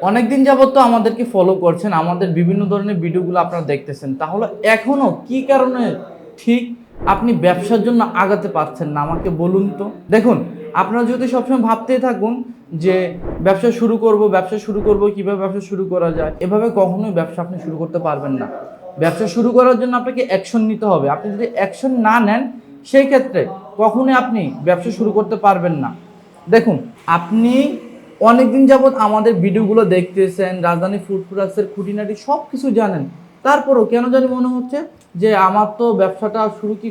অনেকদিন যাবত তো আমাদেরকে ফলো করছেন, আমাদের বিভিন্ন ধরনের ভিডিওগুলো আপনারা দেখতেছেন, তাহলে এখনো কি কারণে ঠিক আপনি ব্যবসার জন্য আগাতে পারছেন না আমাকে বলুন তো। দেখুন, আপনারা যদি সবসময় ভাবতেই থাকুন যে ব্যবসা শুরু করব কিভাবে ব্যবসা শুরু করা যায়, এভাবে কখনোই ব্যবসা আপনি শুরু করতে পারবেন না। ব্যবসা শুরু করার জন্য আপনাকে অ্যাকশন নিতে হবে। আপনি যদি অ্যাকশন না নেন, সেই ক্ষেত্রে কখনোই আপনি ব্যবসা শুরু করতে পারবেন না। দেখুন, আপনি অনেকদিন যাবৎ আমাদের ভিডিওগুলো দেখতেছেন, রাজধানী ফুড প্রোডাক্টসের খুঁটিনাটি সব কিছু জানেন, তারপরও কেন জানি মনে হচ্ছে যে আমার তো ব্যবসাটা শুরু কি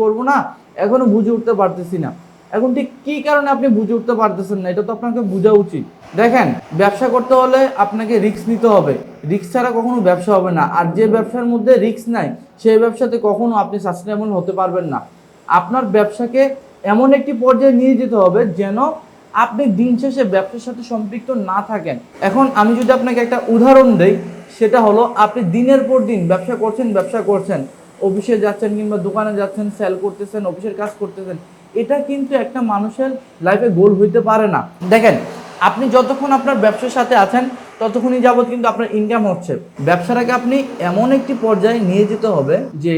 করব না, এখনো বুঝে উঠতে পারতেছি না। এখন ঠিক কী কারণে আপনি বুঝে উঠতে পারতেছেন না, এটা তো আপনাকে বোঝা উচিত। দেখেন, ব্যবসা করতে হলে আপনাকে রিস্ক নিতে হবে। রিস্ক ছাড়া কখনো ব্যবসা হবে না। আর যে ব্যবসার মধ্যে রিস্ক নাই, সেই ব্যবসাতে কখনো আপনি সাস্টেনেবল হতে পারবেন না। আপনার ব্যবসাকে এমন একটি পর্যায়ে নিয়ে যেতে হবে যেন আপনি দিন শেষে ব্যবসার সাথে সম্পৃক্ত না থাকেন। এখন আমি যদি আপনাকে একটা উদাহরণ দেই, সেটা হলো আপনি দিনের পর দিন ব্যবসা করছেন, অফিসে যাচ্ছেন কিংবা দোকানে যাচ্ছেন, সেল করতেছেন, অফিসের কাজ করতেছেন। এটা কিন্তু একটা মানুষের লাইফে গোল হইতে পারে না। দেখেন, আপনি যতক্ষণ আপনার ব্যবসার সাথে আছেন ততক্ষণই যাবত কিন্তু আপনার ইনকাম হচ্ছে। ব্যবসাটাকে আপনি এমন একটি পর্যায়ে নিয়ে যেতে হবে যে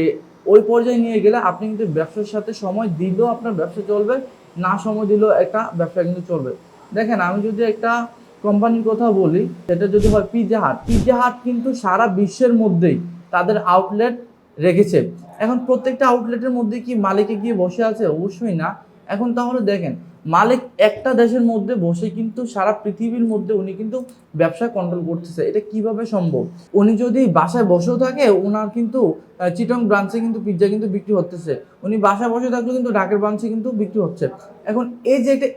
ওই পর্যায়ে নিয়ে গেলে আপনি কিন্তু ব্যবসার সাথে সময় দিলেও আপনার ব্যবসা চলবে, না সময় দিলেও একটা ব্যবসা কিন্তু চলবে। দেখেন, আমি যদি একটা কোম্পানির কথা বলি, সেটা যদি হয় পিৎজা হাট কিন্তু সারা বিশ্বের মধ্যেই তাদের আউটলেট রেখেছে। এখন প্রত্যেকটা আউটলেটের মধ্যে কি মালিকে গিয়ে বসে আছে? অবশ্যই না। এখন তাহলে দেখেন, মালিক একটা দেশের মধ্যে বসে কিন্তু সারা পৃথিবীর মধ্যে উনি কিন্তু ব্যবসা কন্ট্রোল করতেছে। এটা কিভাবে সম্ভব? উনি যদি বাসায় বসেও থাকে, ওনার কিন্তু চিটং ব্রাঞ্চে কিন্তু পিৎজা কিন্তু বিক্রি হতেছে। উনি বাসায় বসে থাকলেও কিন্তু ঢাকার ব্রাঞ্চে কিন্তু বিক্রি হচ্ছে। এখন এই যে একটা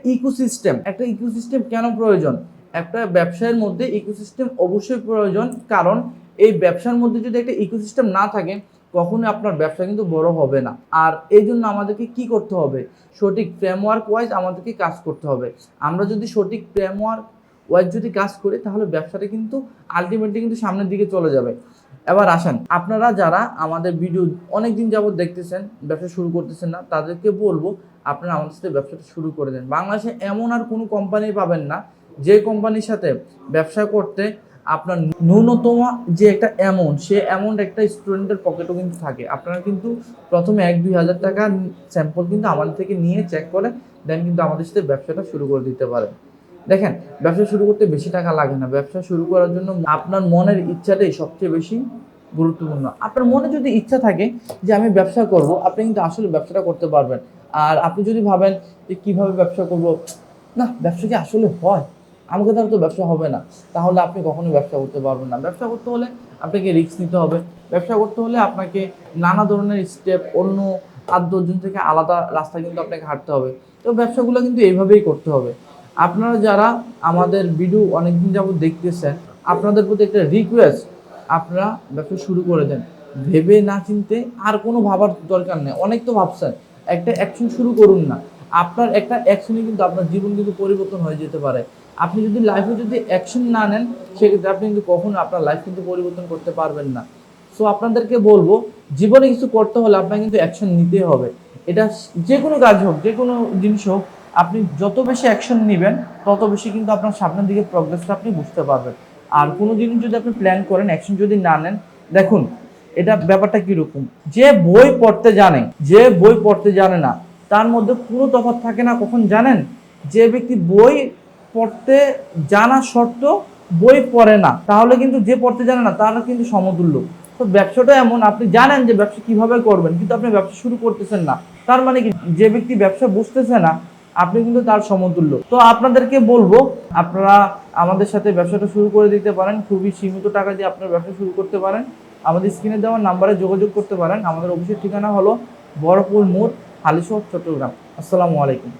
ইকোসিস্টেম কেন প্রয়োজন? একটা ব্যবসায়ের মধ্যে ইকোসিস্টেম অবশ্যই প্রয়োজন, কারণ এই ব্যবসার মধ্যে যদি একটা ইকোসিস্টেম না থাকে, কখনোই আপনার ব্যবসা কিন্তু বড় হবে না। আর এই জন্য আমাদেরকে কি করতে হবে? সঠিক ফ্রেমওয়ার্ক ওয়াইজ আমাদেরকে কাজ করতে হবে। আমরা যদি সঠিক ফ্রেমওয়ার্ক ওয়াইজ যদি কাজ করি, তাহলে ব্যবসাটা কিন্তু আলটিমেটলি কিন্তু সামনের দিকে চলে যাবে। এবার আসেন, আপনারা যারা আমাদের ভিডিও অনেক দিন যাবত দেখতেছেন, ব্যবসা শুরু করতেছেন না, তাদেরকে বলবো আপনারা আমাদের সাথে ব্যবসাটা শুরু করে দেন। বাংলাদেশে এমন আর কোনো কোম্পানি পাবেন না যে কোম্পানির সাথে ব্যবসা করতে আপনার ন্যূনতম যে একটা অ্যামাউন্ট, সে অ্যামাউন্ট একটা স্টুডেন্টের পকেটও কিন্তু থাকে। আপনারা কিন্তু প্রথমে 1-2 হাজার টাকা স্যাম্পল কিন্তু আমাদের থেকে নিয়ে চেক করে দেন কিন্তু আমাদের সাথে ব্যবসাটা শুরু করে দিতে পারেন। দেখেন, ব্যবসা শুরু করতে বেশি টাকা লাগে না। ব্যবসা শুরু করার জন্য আপনার মনের ইচ্ছাটাই সবচেয়ে বেশি গুরুত্বপূর্ণ। আপনার মনে যদি ইচ্ছা থাকে যে আমি ব্যবসা করব, আপনি কিন্তু আসলে ব্যবসাটা করতে পারবেন। আর আপনি যদি ভাবেন যে কীভাবে ব্যবসা করব, না, ব্যবসা কি আসলে হয়, আমাকে দ্বারা তো ব্যবসা হবে না, তাহলে আপনি কখনোই ব্যবসা করতে পারবেন না। ব্যবসা করতে হলে আপনাকে রিস্ক নিতে হবে। ব্যবসা করতে হলে আপনাকে নানা ধরনের স্টেপ, অন্য 8-10 জন থেকে আলাদা রাস্তা কিন্তু আপনাকে হাঁটতে হবে। তো ব্যবসাগুলো কিন্তু এইভাবেই করতে হবে। আপনারা যারা আমাদের ভিডিও অনেকদিন যাবত দেখতেছেন, আপনাদের প্রতি একটা রিকোয়েস্ট, আপনারা ব্যবসা শুরু করে দেন। ভেবে না চিনতে আর কোনো ভাবার দরকার নেই। অনেক তো ভাবছেন, একটা অ্যাকশন শুরু করুন না। আপনার একটা অ্যাকশনে কিন্তু আপনার জীবন কিন্তু পরিবর্তন হয়ে যেতে পারে। আপনি যদি লাইফে যদি অ্যাকশন না নেন, সেক্ষেত্রে আপনি কিন্তু কখনো আপনার লাইফ কিন্তু পরিবর্তন করতে পারবেন না। সো আপনাদেরকে বলবো, জীবনে কিছু করতে হলে আপনাকে কিন্তু অ্যাকশন নিতেই হবে। এটা যে কোনো কাজ হোক, যে কোনো জিনিস হোক, আপনি যত বেশি অ্যাকশন নেবেন, তত বেশি কিন্তু আপনার সামনের দিকে প্রগ্রেসটা আপনি বুঝতে পারবেন। আর কোনো জিনিস যদি আপনি প্ল্যান করেন, অ্যাকশন যদি না নেন, দেখুন এটা ব্যাপারটা কীরকম, যে বই পড়তে জানে না, তার মধ্যে কোনো তফাৎ থাকে না কখন জানেন? যে ব্যক্তি বই পড়তে জানা সত্ত্বেও বই পড়ে না, তাহলে কিন্তু যে পড়তে জানে না তারা কিন্তু সমতুল্য। তো ব্যবসাটা এমন, আপনি জানেন যে ব্যবসা কিভাবে করবেন, কিন্তু আপনি ব্যবসা শুরু করতেছেন না, তার মানে কি, যে ব্যক্তি ব্যবসা বুঝতেছে না, আপনি কিন্তু তার সমতুল্য। তো আপনাদেরকে বলবো, আপনারা আমাদের সাথে ব্যবসাটা শুরু করে দিতে পারেন। খুবই সীমিত টাকা দিয়ে আপনার ব্যবসা শুরু করতে পারেন। আমাদের স্ক্রিনে দেওয়া নাম্বারে যোগাযোগ করতে পারেন। আমাদের অফিসের ঠিকানা হলো বড়পুর মোড়, হালিশহর, চট্টগ্রাম। আসসালামু আলাইকুম।